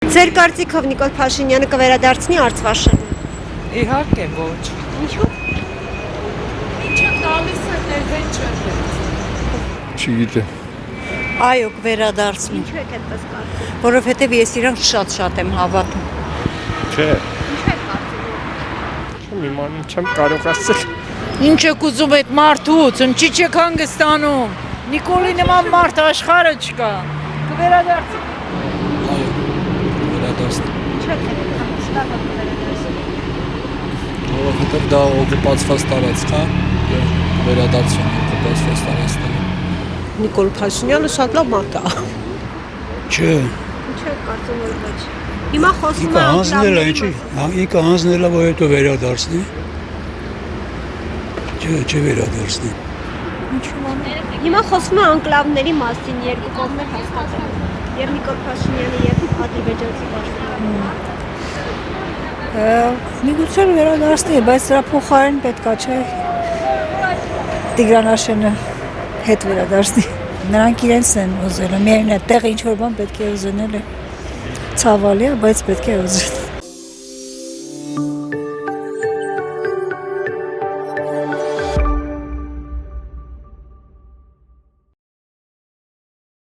Ձեր կարծիքով Նիկոլ Փաշինյանը կվերադարձնի Արցվաշենը։ Իհարկե ոչ։ Ինչու՞։ Ինչ է տալիս է դե չէ։ Չգիտեմ։ Այո, կվերադարձնի, Ինչու եք այդպես կարծում։ որովհետև ես իրանք շատ եմ հավատում։ Չէ, Ինչու եք կարծում։ իմանալի չեմ կարող ասել։ Ինչ եք ուզում այդ մարդուց, ինչի չեք հանգստանում։ Նիկոլի նման մարդ աշխարհը չկա։ Կվերադարձնի։ Այո, վերադարձնի։ Ինչու եք հստակ կվերադարձնի։ Որովհետև դա օկուպացված տարածք է եւ վերադարձնի օկուպացված տարածքները։ Նիկոլ Փաշինյանը շատ լավ մարդ է։ Չէ, Ինչու եք կարծում որ ոչ։ Հիմա խոսում ինքը հանձնել է, ինչի, ինքը հանձնել է, որ հետո վերադարձնի։ Չէ վերադարձնի։ Հիմա խոսում է անկլավների մասին, երկու կողմեր հաստատել։ Եվ Նիկոլ Փաշինյանը եւ ադրբեջանցի պաշտպանը։ Միգուցե վերադարձնի, բայց դրա փոխարեն պետքա չէ Տիգրանաշենը հետ վերադարձնի։ Նրանք իրենց են ուզել, միայն այդտեղ ինչ որ բան պետք է ուզենել է։ Ցավալի է, բայց պետք է ուզել։